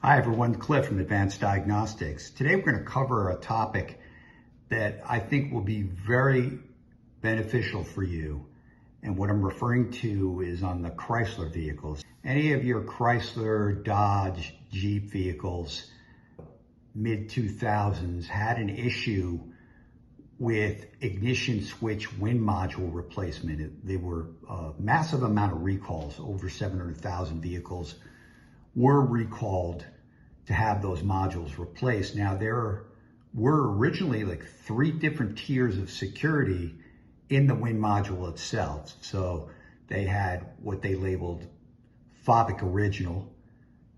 Hi everyone, Cliff from Advanced Diagnostics. Today we're going to cover a topic that I think will be very beneficial for you. And what I'm referring to is on the Chrysler vehicles. Any of your Chrysler, Dodge, Jeep vehicles, mid-2000s, had an issue with ignition switch wind module replacement. There were a massive amount of recalls. Over 700,000 vehicles were recalled to have those modules replaced. Now, there were originally like 3 different tiers of security in the wind module itself. So they had what they labeled FOBIK original,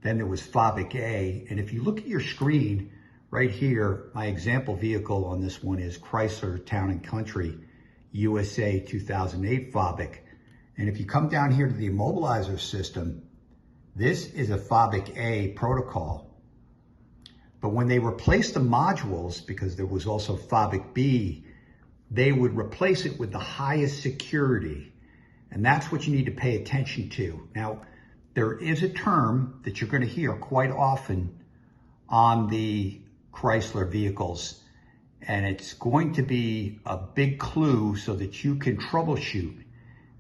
then there was FOBIK A, and if you look at your screen right here, my example vehicle on this one is Chrysler Town Country USA 2008 FOBIK. And if you come down here to the Immobilizer system, this is a FOBIK A protocol. But when they replaced the modules, because there was also FOBIK B, they would replace it with the highest security. And that's what you need to pay attention to. Now, there is a term that you're going to hear quite often on the Chrysler vehicles, and it's going to be a big clue so that you can troubleshoot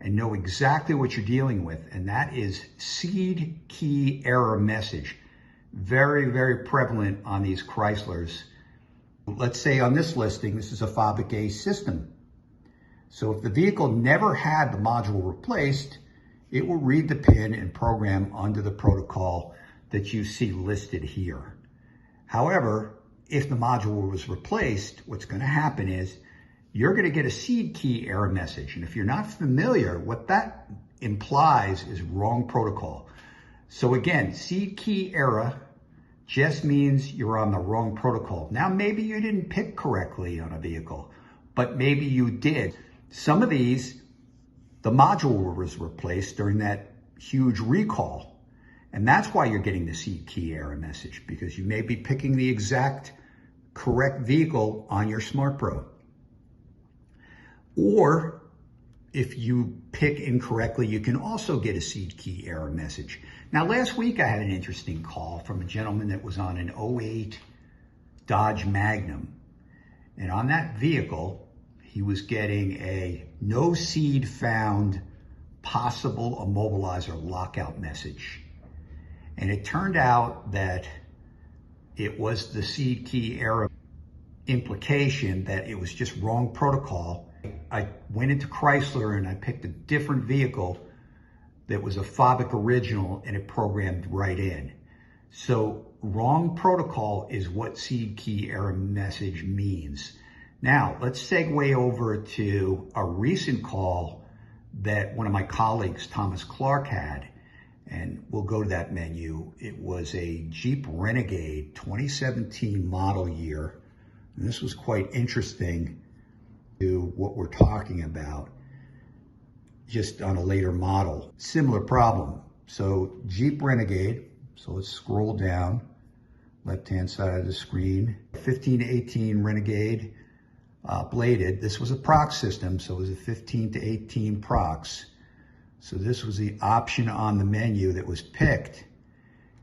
and know exactly what you're dealing with, and that is seed key error message. Very, very prevalent on these Chryslers. Let's say on this listing, this is a FOBIK A system. So if the vehicle never had the module replaced, it will read the pin and program under the protocol that you see listed here. However, if the module was replaced, what's going to happen is you're going to get a seed key error message. And if you're not familiar, what that implies is wrong protocol. So again, seed key error just means you're on the wrong protocol. Now, maybe you didn't pick correctly on a vehicle, but maybe you did. Some of these, the module was replaced during that huge recall. And that's why you're getting the seed key error message, because you may be picking the exact correct vehicle on your Smart Pro. Or if you pick incorrectly, you can also get a seed key error message. Now, last week I had an interesting call from a gentleman that was on an '08 Dodge Magnum. And on that vehicle, he was getting a no seed found, possible Immobilizer lockout message. And it turned out that it was the seed key error implication, that it was just wrong protocol. I went into Chrysler and I picked a different vehicle that was a FOBIK original, and it programmed right in. So wrong protocol is what seed key error message means. Now let's segue over to a recent call that one of my colleagues, Thomas Clark, had, and we'll go to that menu. It was a Jeep Renegade 2017 model year. And this was quite interesting to what we're talking about, just on a later model. Similar problem. So Jeep Renegade, so let's scroll down, left-hand side of the screen. 15 to 18 Renegade bladed. This was a prox system, so it was a 15 to 18 prox. So this was the option on the menu that was picked.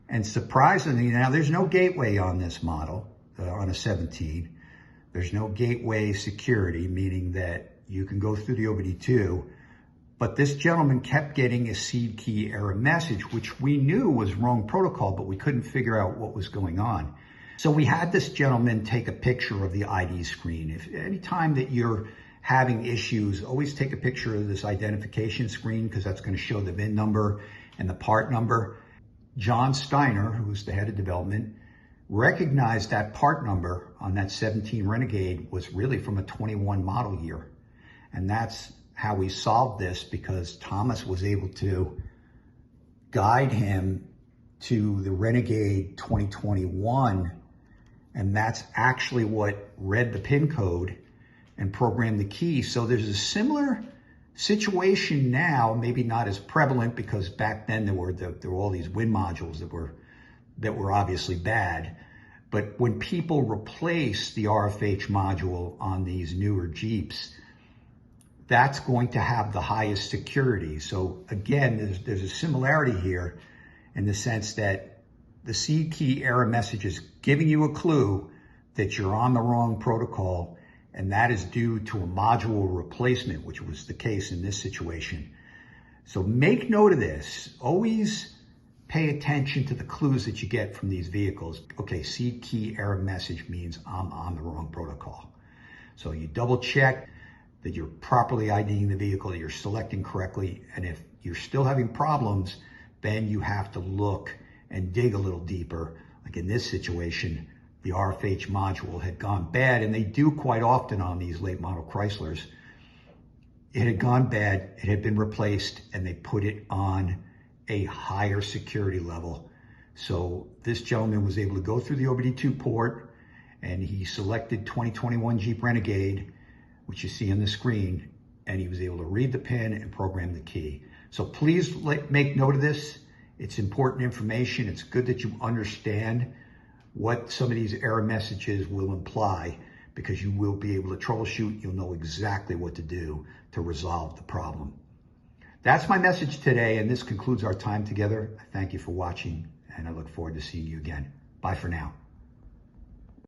And surprisingly, now there's no gateway on this model, on a 17. There's no gateway security, meaning that you can go through the OBD2, but this gentleman kept getting a seed key error message, which we knew was wrong protocol, but we couldn't figure out what was going on. So we had this gentleman take a picture of the ID screen. If anytime that you're having issues, always take a picture of this identification screen, because that's going to show the VIN number and the part number. John Steiner, who's the head of development, recognized that part number on that 17 Renegade was really from a 21 model year. And that's how we solved this, because Thomas was able to guide him to the Renegade 2021. And that's actually what read the PIN code and programmed the key. So there's a similar situation now, maybe not as prevalent, because back then there were all these wind modules that were obviously bad. But when people replace the RFH module on these newer Jeeps, that's going to have the highest security. So again, there's a similarity here in the sense that the seed key error message is giving you a clue that you're on the wrong protocol, and that is due to a module replacement, which was the case in this situation. So make note of this. Always pay attention to the clues that you get from these vehicles. Okay, seed key error message means I'm on the wrong protocol. So you double check that you're properly IDing the vehicle, that you're selecting correctly, and if you're still having problems, then you have to look and dig a little deeper. Like in this situation, the RFH module had gone bad, and they do quite often on these late model Chryslers. It had gone bad, it had been replaced, and they put it on a higher security level. So this gentleman was able to go through the OBD2 port, and he selected 2021 Jeep Renegade, which you see on the screen, and he was able to read the pin and program the key. So please make note of this. It's important information. It's good that you understand what some of these error messages will imply, because you will be able to troubleshoot. You'll know exactly what to do to resolve the problem. That's my message today, and this concludes our time together. I thank you for watching, and I look forward to seeing you again. Bye for now.